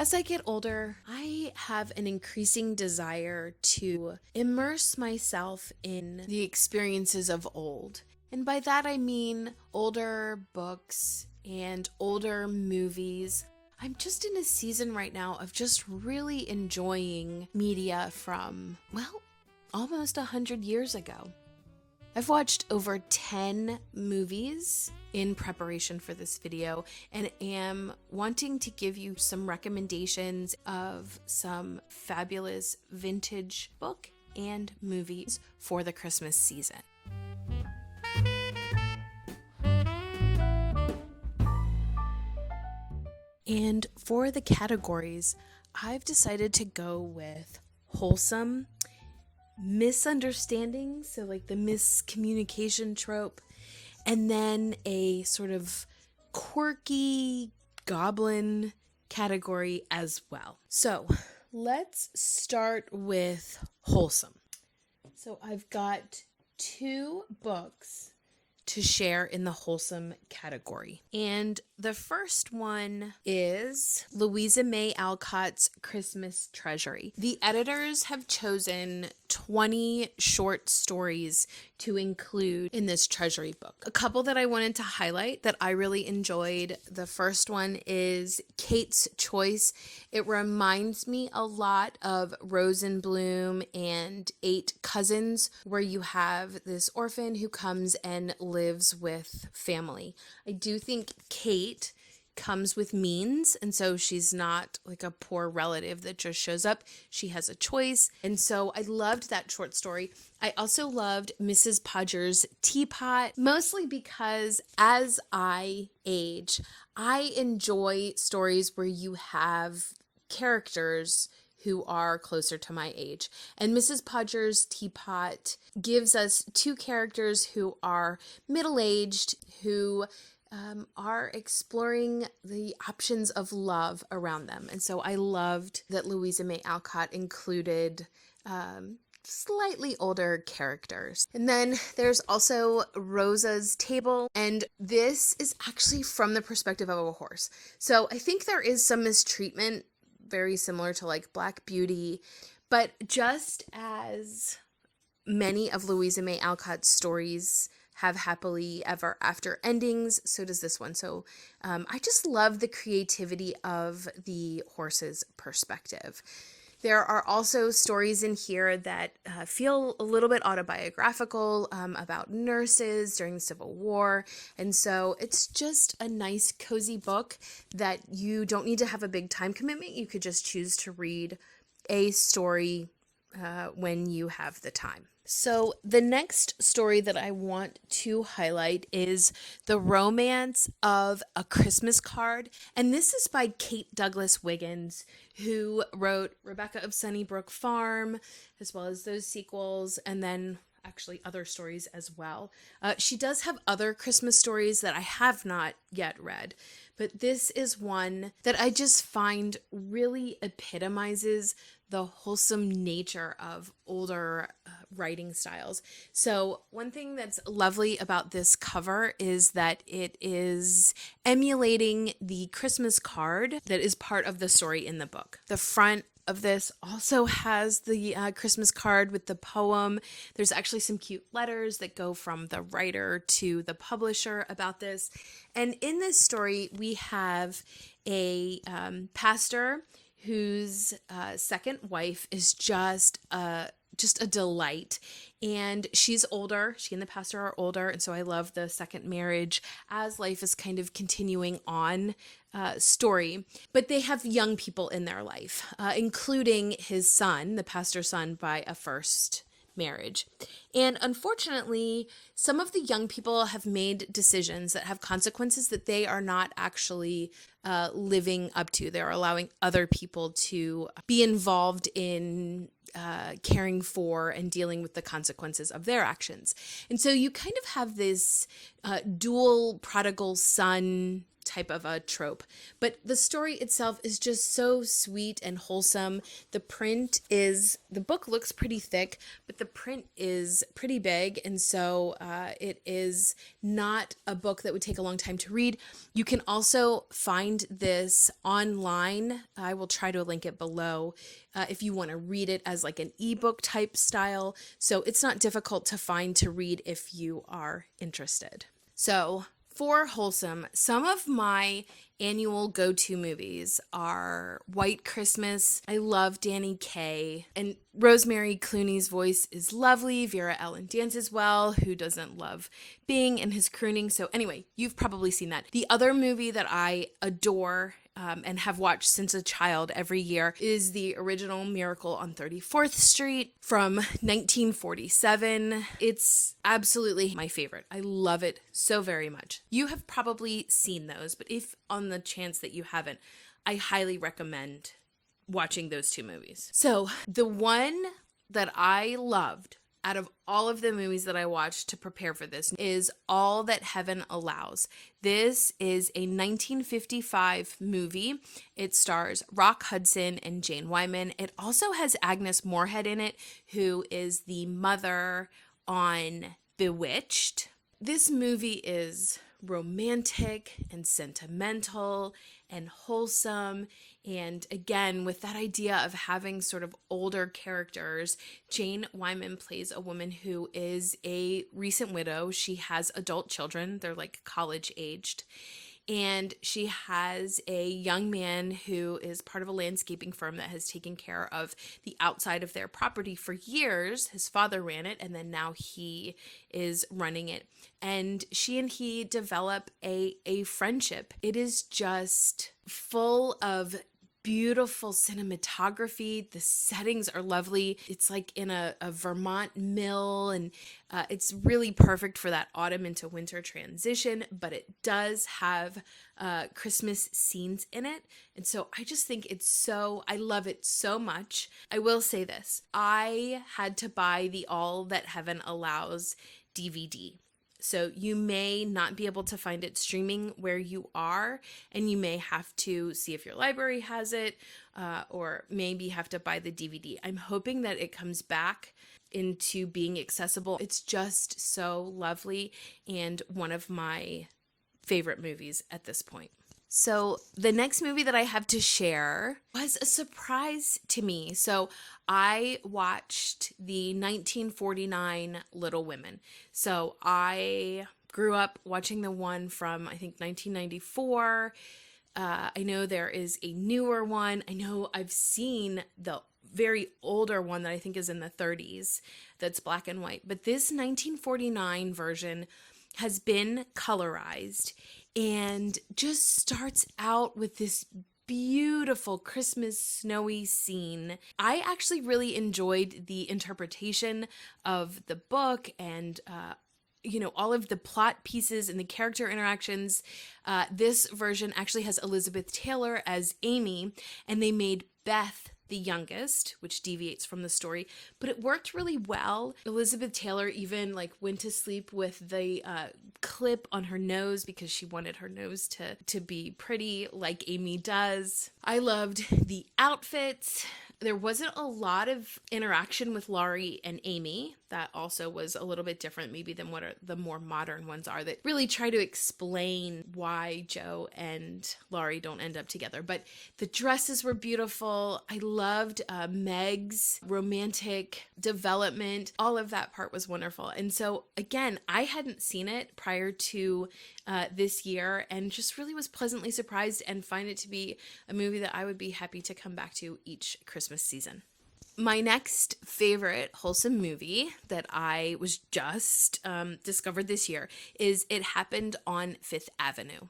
As I get older, I have an increasing desire to immerse myself in the experiences of old. And by that I mean older books and older movies. I'm just in a season right now of just really enjoying media from, well, almost 100 years ago. I've watched over 10 movies in preparation for this video and am wanting to give you some recommendations of some fabulous vintage book and movies for the Christmas season. And for the categories, I've decided to go with wholesome, misunderstanding, so like the miscommunication trope, and then a sort of quirky goblin category as well. So let's start with wholesome. So I've got 2 books to share in the wholesome category. And the first one is Louisa May Alcott's Christmas Treasury. The editors have chosen 20 short stories to include in this treasury book. A couple that I wanted to highlight that I really enjoyed. The first one is Kate's Choice. It reminds me a lot of Rosenbloom and 8 Cousins, where you have this orphan who comes and lives with family. I do think Kate comes with means, and so she's not like a poor relative that just shows up. She has a choice, and so I loved that short story. I also loved Mrs. Podger's Teapot, mostly because as I age, I enjoy stories where you have characters who are closer to my age. And Mrs. Podger's Teapot gives us 2 characters who are middle-aged, who are exploring the options of love around them. And so I loved that Louisa May Alcott included slightly older characters. And then there's also Rosa's Table, and this is actually from the perspective of a horse. So I think there is some mistreatment, very similar to like Black Beauty, but just as many of Louisa May Alcott's stories have happily ever after endings, so does this one. So I just love the creativity of the horse's perspective. There are also stories in here that feel a little bit autobiographical about nurses during the Civil War. And so it's just a nice, cozy book that you don't need to have a big time commitment. You could just choose to read a story when you have the time. So the next story that I want to highlight is The Romance of a Christmas Card. And this is by Kate Douglas Wiggins, who wrote Rebecca of Sunnybrook Farm, as well as those sequels, and then actually other stories as well. She does have other Christmas stories that I have not yet read, but this is one that I just find really epitomizes the wholesome nature of older writing styles. So one thing that's lovely about this cover is that it is emulating the Christmas card that is part of the story in the book. The front of this also has the Christmas card with the poem. There's actually some cute letters that go from the writer to the publisher about this. And in this story, we have a pastor whose second wife is just a delight. And she's older. She and the pastor are older. And so I love the second marriage as life is kind of continuing on story. But they have young people in their life, including his son, the pastor's son, by a first marriage. And unfortunately, some of the young people have made decisions that have consequences that they are not actually living up to. They're allowing other people to be involved in caring for and dealing with the consequences of their actions. And so you kind of have this dual prodigal son type of a trope. But the story itself is just so sweet and wholesome. The book looks pretty thick, but the print is pretty big. And so it is not a book that would take a long time to read. You can also find this online. I will try to link it below if you want to read it as like an ebook type style. So it's not difficult to find to read if you are interested. So for Wholesome, some of my annual go-to movies are White Christmas. I love Danny Kaye, and Rosemary Clooney's voice is lovely. Vera Ellen dances well. Who doesn't love Bing and his crooning? So anyway, you've probably seen that. The other movie that I adore and have watched since a child every year is the original Miracle on 34th Street from 1947. It's absolutely my favorite. I love it so very much. You have probably seen those, but if on the chance that you haven't, I highly recommend watching those two movies. So the one that I loved out of all of the movies that I watched to prepare for this is All That Heaven Allows. This is a 1955 movie. It stars Rock Hudson and Jane Wyman. It also has Agnes Moorehead in it, who is the mother on Bewitched. This movie is romantic and sentimental and wholesome. And again, with that idea of having sort of older characters, Jane Wyman plays a woman who is a recent widow. She has adult children. They're like college aged. And she has a young man who is part of a landscaping firm that has taken care of the outside of their property for years. His father ran it, and then now he is running it. And she and he develop a friendship. It is just full of beautiful cinematography. The settings are lovely. It's like in a Vermont mill, and it's really perfect for that autumn into winter transition, but it does have Christmas scenes in it. And so I just think I love it so much. I will say this, I had to buy the All That Heaven Allows DVD. So you may not be able to find it streaming where you are, and you may have to see if your library has it, or maybe have to buy the DVD. I'm hoping that it comes back into being accessible. It's just so lovely and one of my favorite movies at this point. So the next movie that I have to share was a surprise to me. So I watched the 1949 Little Women. So I grew up watching the one from, I think, 1994. I know there is a newer one. I know I've seen the very older one that I think is in the 30s that's black and white. But this 1949 version has been colorized and just starts out with this beautiful Christmas snowy scene. I actually really enjoyed the interpretation of the book and all of the plot pieces and the character interactions. This version actually has Elizabeth Taylor as Amy, and they made Beth the youngest, which deviates from the story, but it worked really well. Elizabeth Taylor even went to sleep with the clip on her nose because she wanted her nose to be pretty like Amy does. I loved the outfits. There wasn't a lot of interaction with Laurie and Amy. That also was a little bit different maybe than what the more modern ones are that really try to explain why Joe and Laurie don't end up together. But the dresses were beautiful. I loved Meg's romantic development. All of that part was wonderful. And so again, I hadn't seen it prior to this year and just really was pleasantly surprised and find it to be a movie that I would be happy to come back to each Christmas season. My next favorite wholesome movie that I was just discovered this year is It Happened on Fifth Avenue.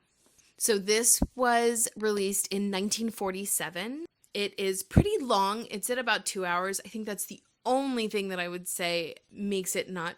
So this was released in 1947. It is pretty long. It's at about 2 hours. I think that's the only thing that I would say makes it not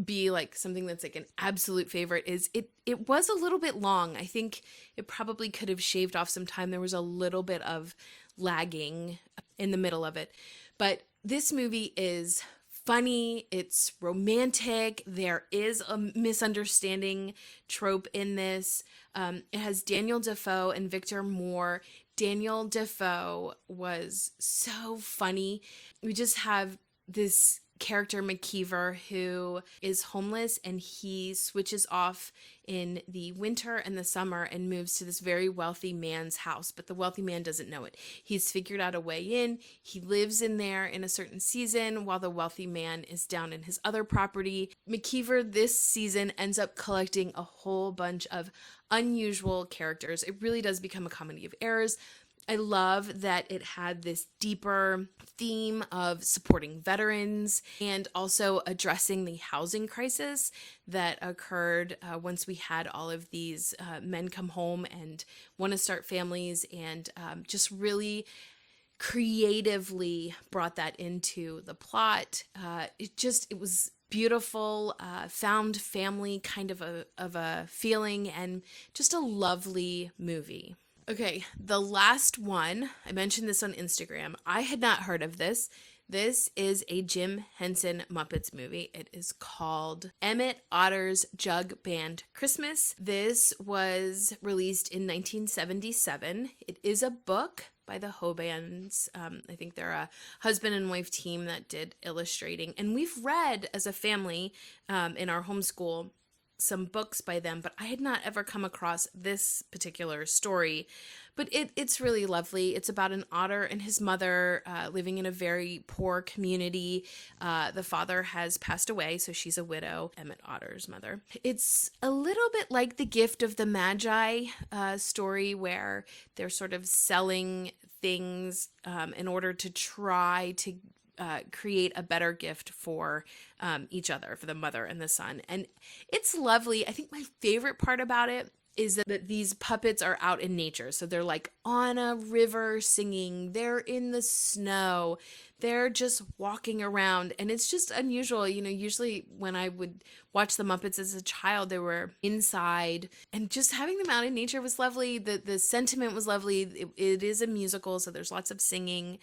be something that's an absolute favorite is it was a little bit long. I think it probably could have shaved off some time. There was a little bit of lagging in the middle of it. But this movie is funny, it's romantic, there is a misunderstanding trope in this. It has Daniel Defoe and Victor Moore. Daniel Defoe was so funny. We just have this character McKeever who is homeless, and he switches off in the winter and the summer and moves to this very wealthy man's house, but the wealthy man doesn't know it. He's figured out a way in. He lives in there in a certain season while the wealthy man is down in his other property. McKeever this season ends up collecting a whole bunch of unusual characters. It really does become a comedy of errors. I love that it had this deeper theme of supporting veterans and also addressing the housing crisis that occurred once we had all of these men come home and want to start families, and just really creatively brought that into the plot. It was beautiful, found family kind of a feeling, and just a lovely movie. Okay, the last one, I mentioned this on Instagram. I had not heard of this. This is a Jim Henson Muppets movie. It is called Emmett Otter's Jug Band Christmas. This was released in 1977. It is a book by the Hobans. I think they're a husband and wife team that did illustrating. And we've read as a family in our homeschool some books by them, but I had not ever come across this particular story. But it's really lovely. It's about an otter and his mother living in a very poor community. The father has passed away, so she's a widow, Emmett Otter's mother. It's a little bit like the Gift of the Magi story, where they're sort of selling things in order to try to create a better gift for each other, for the mother and the son. And it's lovely. I think my favorite part about it is that these puppets are out in nature. So they're like on a river singing, they're in the snow, they're just walking around. And it's just unusual. You know, usually when I would watch the Muppets as a child, they were inside, and just having them out in nature was lovely. The sentiment was lovely. It is a musical, so there's lots of singing.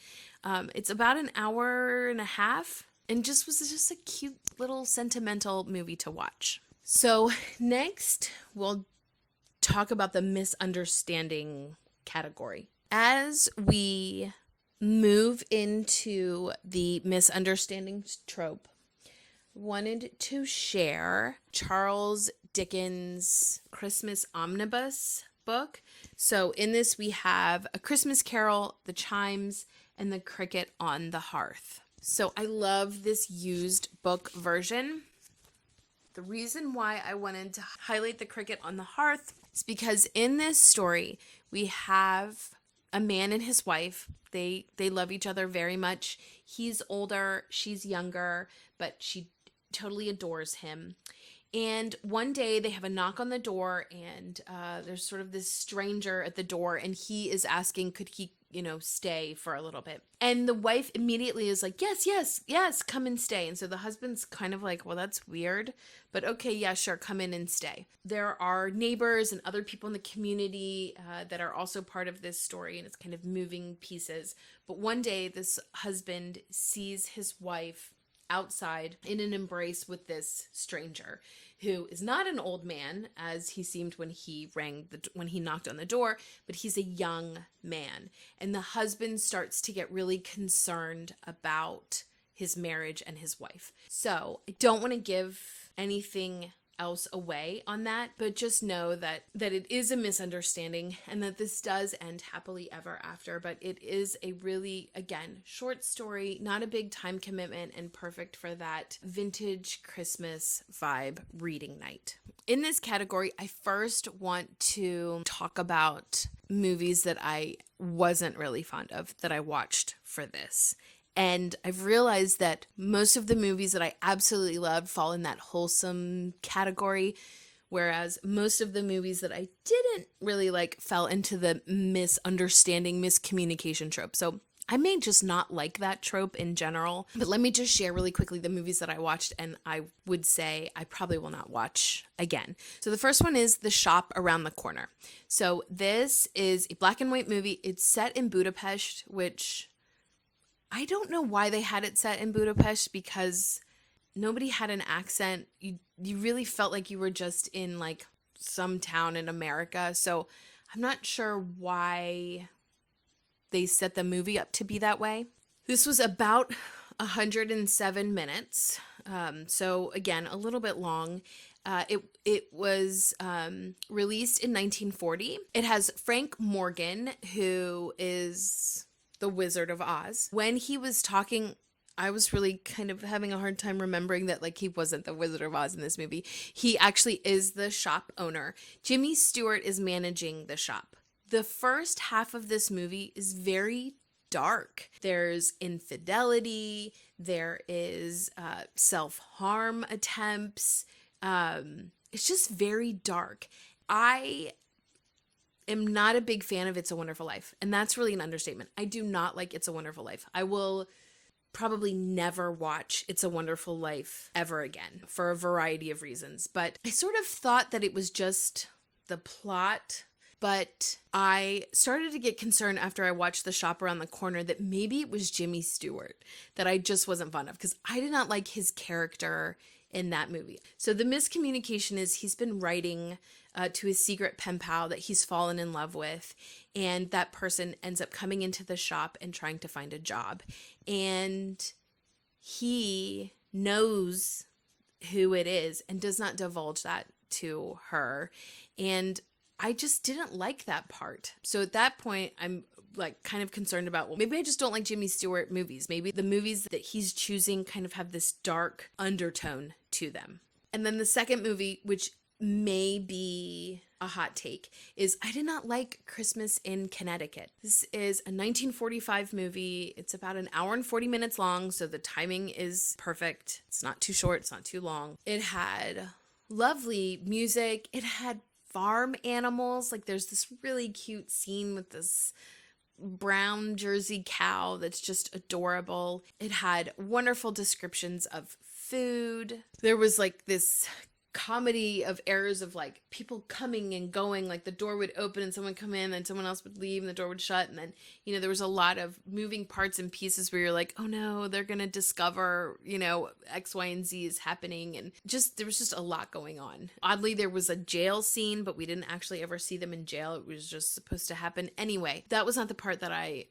It's about an hour and a half, and was just a cute little sentimental movie to watch. So next, we'll talk about the misunderstanding category. As we move into the misunderstanding trope, wanted to share Charles Dickens' Christmas Omnibus book. So in this we have A Christmas Carol, The Chimes, and The Cricket on the Hearth. So I love this used book version. The reason why I wanted to highlight The Cricket on the Hearth is because in this story, we have a man and his wife. They love each other very much. He's older, she's younger, but she totally adores him. And one day they have a knock on the door, and there's sort of this stranger at the door, and he is asking, could he, stay for a little bit? And the wife immediately is like, yes, come and stay. And so the husband's kind of like, well, that's weird, but okay, yeah, sure, come in and stay. There are neighbors and other people in the community that are also part of this story, and it's kind of moving pieces. But one day this husband sees his wife outside in an embrace with this stranger, who is not an old man as he seemed when he knocked on the door, but he's a young man. And the husband starts to get really concerned about his marriage and his wife. So I don't want to give anything else away on that, but just know that it is a misunderstanding, and that this does end happily ever after. But it is a really, again, short story, not a big time commitment, and perfect for that vintage Christmas vibe reading night. In this category, I first want to talk about movies that I wasn't really fond of that I watched for this. And I've realized that most of the movies that I absolutely loved fall in that wholesome category, whereas most of the movies that I didn't really like fell into the misunderstanding, miscommunication trope. So I may just not like that trope in general, but let me just share really quickly the movies that I watched and I would say I probably will not watch again. So the first one is The Shop Around the Corner. So this is a black and white movie. It's set in Budapest, which I don't know why they had it set in Budapest, because nobody had an accent. You really felt like you were just in like some town in America. So I'm not sure why they set the movie up to be that way. This was about 107 minutes. So again, a little bit long. It was released in 1940. It has Frank Morgan, who is the Wizard of Oz. When he was talking, I was really kind of having a hard time remembering that like he wasn't the Wizard of Oz in this movie. He actually is the shop owner. Jimmy Stewart is managing the shop. The first half of this movie is very dark. There's infidelity. There is self-harm attempts. It's just very dark. I am not a big fan of It's a Wonderful Life, and that's really an understatement. I do not like It's a Wonderful Life. I will probably never watch It's a Wonderful Life ever again for a variety of reasons, but I sort of thought that it was just the plot. But I started to get concerned after I watched The Shop Around the Corner that maybe it was Jimmy Stewart that I just wasn't fond of, because I did not like his character in that movie. So the miscommunication is he's been writing to his secret pen pal that he's fallen in love with, and that person ends up coming into the shop and trying to find a job. And he knows who it is and does not divulge that to her. And I just didn't like that part. So at that point, I'm like kind of concerned about, well, maybe I just don't like Jimmy Stewart movies. Maybe the movies that he's choosing kind of have this dark undertone to them. And then the second movie, which may be a hot take, is I did not like Christmas in Connecticut. This is a 1945 movie. It's about an hour and 40 minutes long, so the timing is perfect. It's not too short, it's not too long. It had lovely music. It had farm animals. Like there's this really cute scene with this brown Jersey cow that's just adorable. It had wonderful descriptions of food. There was like this comedy of errors of like people coming and going, like the door would open and someone come in and someone else would leave and the door would shut, and then there was a lot of moving parts and pieces where you're like, oh no, they're gonna discover X, Y, and Z is happening, and there was just a lot going on. Oddly, there was a jail scene, but we didn't actually ever see them in jail. It was just supposed to happen anyway. That was not the part that I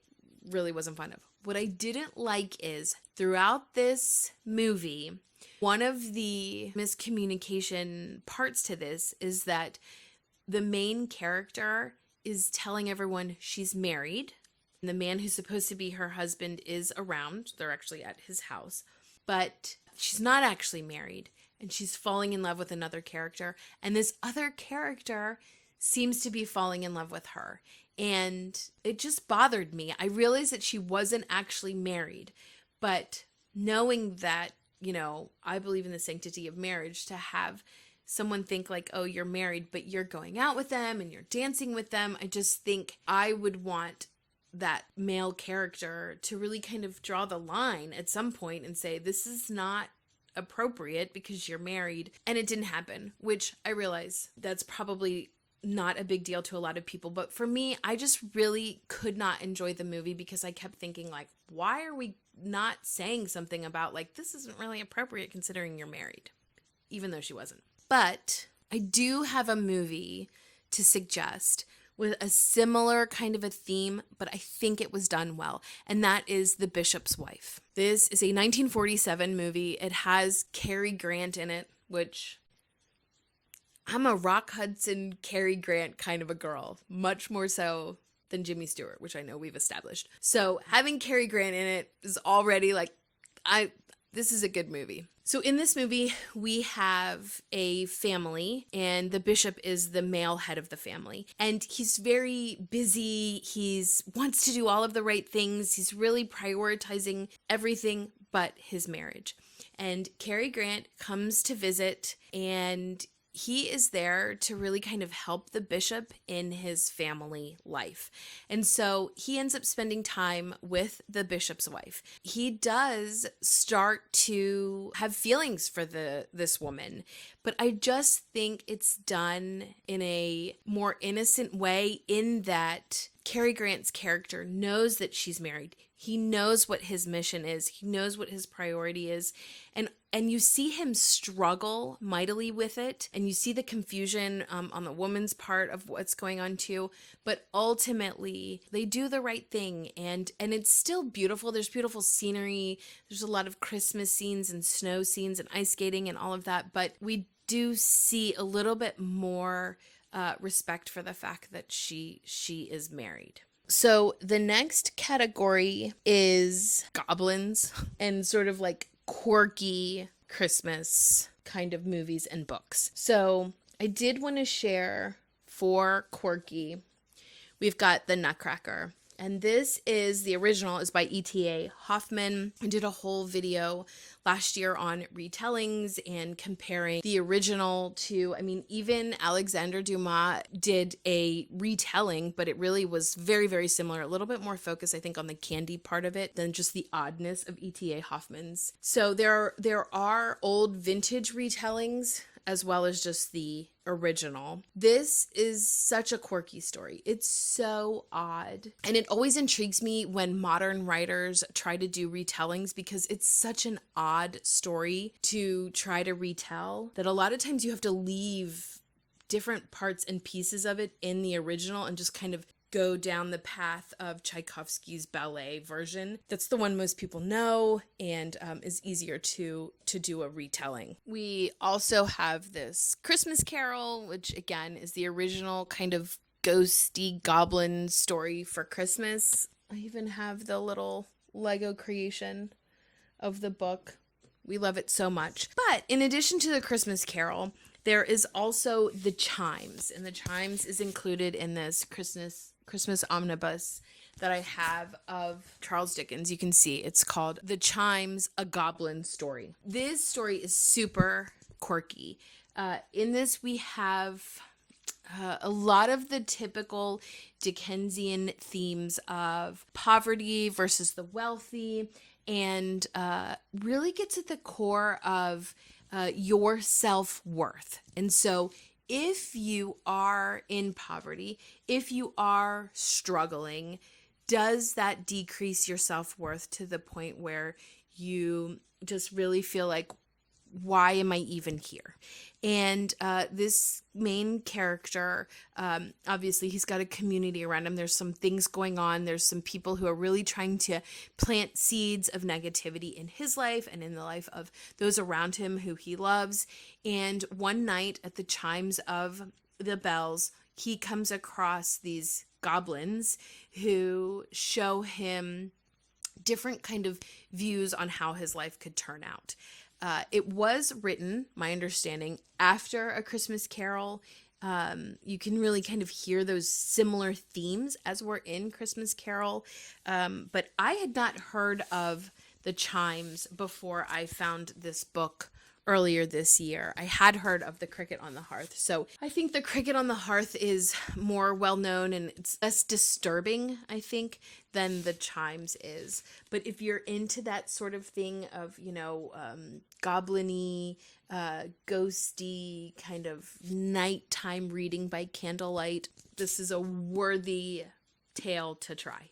really wasn't fond of. What I didn't like is throughout this movie, one of the miscommunication parts to this is that the main character is telling everyone she's married. And the man who's supposed to be her husband is around. They're actually at his house. But she's not actually married. And she's falling in love with another character. And this other character seems to be falling in love with her. And it just bothered me. I realized that she wasn't actually married. But knowing that, I believe in the sanctity of marriage, to have someone think like, oh, you're married, but you're going out with them and you're dancing with them. I just think I would want that male character to really kind of draw the line at some point and say, this is not appropriate because you're married. And it didn't happen, which I realize that's probably not a big deal to a lot of people. But for me, I just really could not enjoy the movie because I kept thinking like, why are we not saying something about like, this isn't really appropriate considering you're married, even though she wasn't. But I do have a movie to suggest with a similar kind of a theme, but I think it was done well, and that is The Bishop's Wife. This is a 1947 movie. It has Cary Grant in it, which I'm a Rock Hudson, Cary Grant kind of a girl, much more so than Jimmy Stewart, which I know we've established. So having Cary Grant in it is already like, this is a good movie. So in this movie, we have a family, and the bishop is the male head of the family. And he's very busy. He's wants to do all of the right things. He's really prioritizing everything but his marriage. And Cary Grant comes to visit, and he is there to really kind of help the bishop in his family life. And so he ends up spending time with the bishop's wife. He does start to have feelings for this woman, but I just think it's done in a more innocent way, in that Cary Grant's character knows that she's married. He knows what his mission is. He knows what his priority is. And you see him struggle mightily with it. And you see the confusion on the woman's part of what's going on too. But ultimately, they do the right thing. And it's still beautiful. There's beautiful scenery. There's a lot of Christmas scenes and snow scenes and ice skating and all of that. But we do see a little bit more respect for the fact that she is married. So the next category is goblins and sort of like quirky Christmas kind of movies and books. So I did want to share for quirky, we've got The Nutcracker. And this is, the original is by E.T.A. Hoffman. I did a whole video last year on retellings and comparing the original to, even Alexander Dumas did a retelling, but it really was very, very similar. A little bit more focus, I think, on the candy part of it than just the oddness of E.T.A. Hoffman's. So there are old vintage retellings as well as just the original. This is such a quirky story. It's so odd. And it always intrigues me when modern writers try to do retellings because it's such an odd story to try to retell that a lot of times you have to leave different parts and pieces of it in the original and just kind of go down the path of Tchaikovsky's ballet version. That's the one most people know and is easier to do a retelling. We also have this Christmas Carol, which again is the original kind of ghosty goblin story for Christmas. I even have the little Lego creation of the book. We love it so much. But in addition to the Christmas Carol, there is also the Chimes, and the Chimes is included in this Christmas omnibus that I have of Charles Dickens. You can see it's called The Chimes, A Goblin Story. This story is super quirky. In this we have a lot of the typical Dickensian themes of poverty versus the wealthy, and really gets at the core of your self-worth. And so if you are in poverty, if you are struggling, does that decrease your self-worth to the point where you just really feel like, why am I even here? And this main character, obviously he's got a community around him. There's some things going on. There's some people who are really trying to plant seeds of negativity in his life and in the life of those around him who he loves. And one night at the chimes of the bells, he comes across these goblins who show him different kind of views on how his life could turn out. It was written, my understanding, after A Christmas Carol. You can really kind of hear those similar themes as were in Christmas Carol. But I had not heard of the Chimes before I found this book earlier this year. I had heard of The Cricket on the Hearth. So I think The Cricket on the Hearth is more well known and it's less disturbing, I think, than the Chimes is. But if you're into that sort of thing of, goblin-y, ghosty kind of nighttime reading by candlelight, this is a worthy tale to try.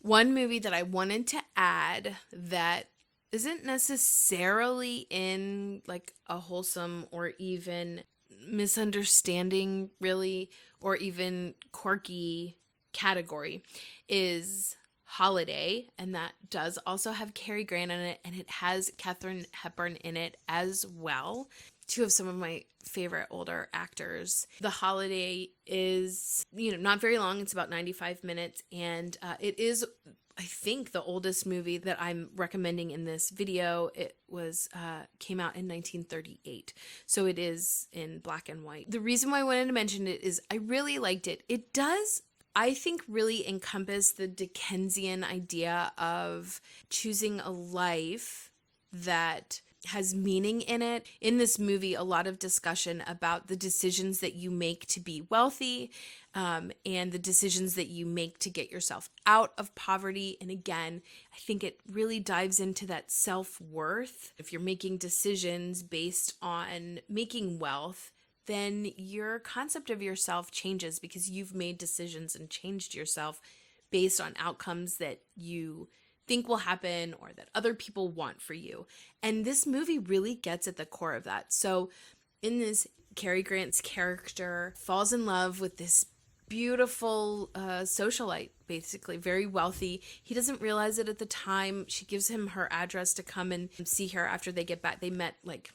One movie that I wanted to add that isn't necessarily in like a wholesome or even misunderstanding really, or even quirky category is Holiday, and that does also have Cary Grant in it, and it has Katharine Hepburn in it as well. Two of some of my favorite older actors. The Holiday is, not very long. It's about 95 minutes, and it is, I think, the oldest movie that I'm recommending in this video. It was came out in 1938, so it is in black and white. The reason why I wanted to mention it is I really liked it. It does, I think, really encompass the Dickensian idea of choosing a life that has meaning in it. In this movie, a lot of discussion about the decisions that you make to be wealthy, and the decisions that you make to get yourself out of poverty. And again, I think it really dives into that self-worth. If you're making decisions based on making wealth, then your concept of yourself changes because you've made decisions and changed yourself based on outcomes that you think will happen or that other people want for you. And this movie really gets at the core of that. So in this, Cary Grant's character falls in love with this beautiful socialite, basically very wealthy. He doesn't realize it at the time. She gives him her address to come and see her after they get back. They met like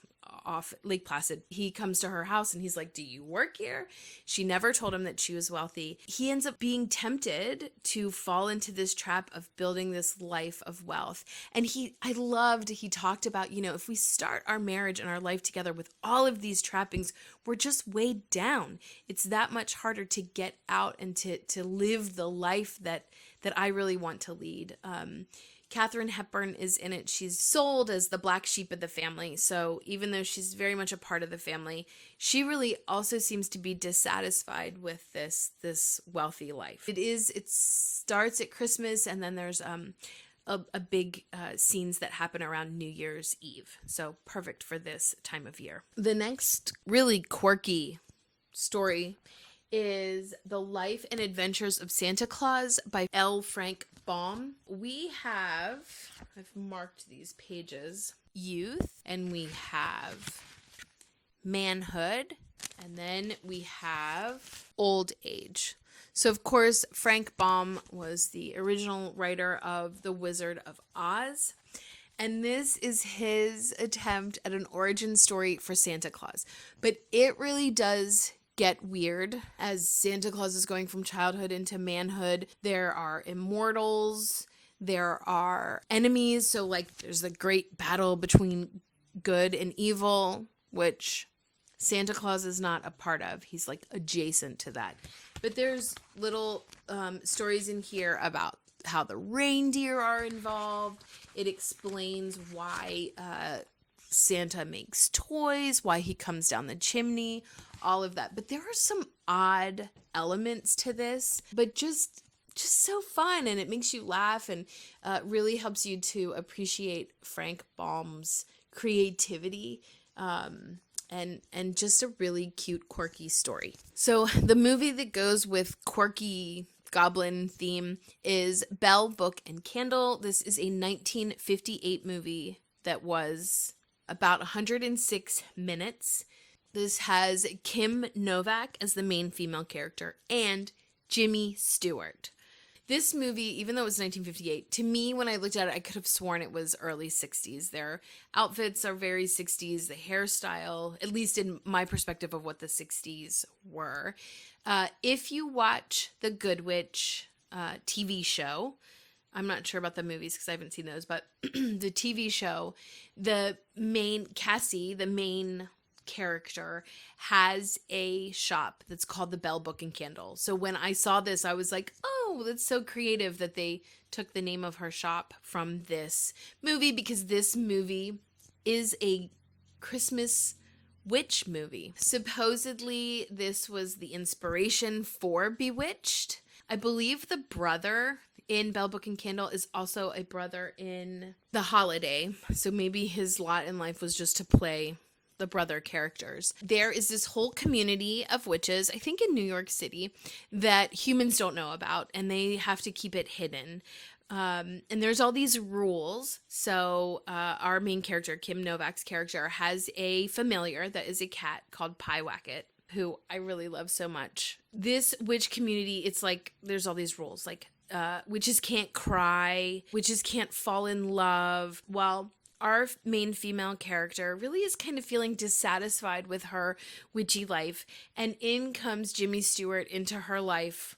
off Lake Placid. He comes to her house and he's like, do you work here? She never told him that she was wealthy. He ends up being tempted to fall into this trap of building this life of wealth. And he talked about, if we start our marriage and our life together with all of these trappings, we're just weighed down. It's that much harder to get out and to live the life that I really want to lead. Katharine Hepburn is in it. She's sold as the black sheep of the family. So even though she's very much a part of the family, she really also seems to be dissatisfied with this wealthy life. It starts at Christmas, and then there's a big scenes that happen around New Year's Eve. So perfect for this time of year. The next really quirky story is The Life and Adventures of Santa Claus by L. Frank Baum. I've marked these pages, youth, and we have manhood, and then we have old age. So of course, Frank Baum was the original writer of The Wizard of Oz. And this is his attempt at an origin story for Santa Claus. But it really does get weird as Santa Claus is going from childhood into manhood. There are immortals, there are enemies. So like there's the great battle between good and evil, which Santa Claus is not a part of. He's like adjacent to that. But there's little stories in here about how the reindeer are involved. It explains why Santa makes toys, why he comes down the chimney, all of that. But there are some odd elements to this, but just so fun, and it makes you laugh, and really helps you to appreciate Frank Baum's creativity, and just a really cute, quirky story. So the movie that goes with quirky Goblin theme is Bell, Book, and Candle. This is a 1958 movie that was about 106 minutes. This has Kim Novak as the main female character and Jimmy Stewart. This movie, even though it was 1958, to me, when I looked at it, I could have sworn it was early 60s. Their outfits are very 60s. The hairstyle, at least in my perspective of what the 60s were. If you watch the Good Witch TV show, I'm not sure about the movies because I haven't seen those, but the TV show, the main character has a shop that's called the Bell, Book, and Candle. So when I saw this, I was like, oh, that's so creative that they took the name of her shop from this movie, because this movie is a Christmas witch movie. Supposedly, this was the inspiration for Bewitched. I believe the brother in Bell, Book, and Candle is also a brother in The Holiday. So maybe his lot in life was just to play the brother characters. There is this whole community of witches, I think in New York City, that humans don't know about, and they have to keep it hidden. And there's all these rules. So our main character, Kim Novak's character, has a familiar that is a cat called Pyewacket, who I really love so much. This witch community, it's like there's all these rules, like witches can't cry, witches can't fall in love. Well, our main female character really is kind of feeling dissatisfied with her witchy life, and in comes Jimmy Stewart into her life.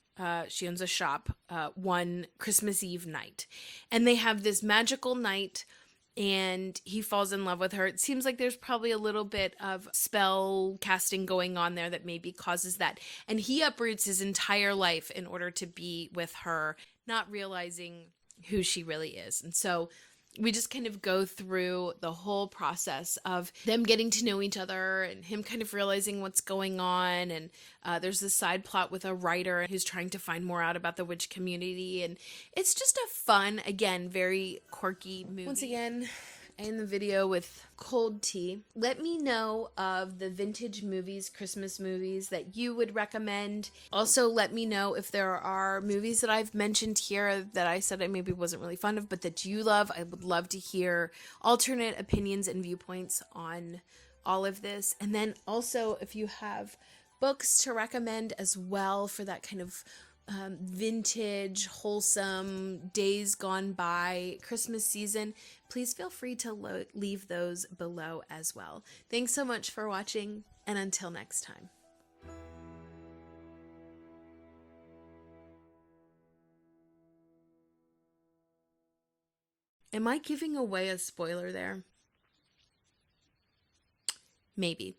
She owns a shop one Christmas Eve night, and they have this magical night, and he falls in love with her. It seems like there's probably a little bit of spell casting going on there that maybe causes that, and he uproots his entire life in order to be with her, not realizing who she really is. And so we just kind of go through the whole process of them getting to know each other and him kind of realizing what's going on. And there's this side plot with a writer who's trying to find more out about the witch community. And it's just a fun, again, very quirky movie. Once again, in the video with cold tea. Let me know of the vintage movies, Christmas movies that you would recommend. Also, let me know if there are movies that I've mentioned here that I said I maybe wasn't really fond of, but that you love. I would love to hear alternate opinions and viewpoints on all of this. And then also, if you have books to recommend as well for that kind of vintage, wholesome, days gone by Christmas season, please feel free to leave those below as well. Thanks so much for watching, and until next time. Am I giving away a spoiler there? Maybe.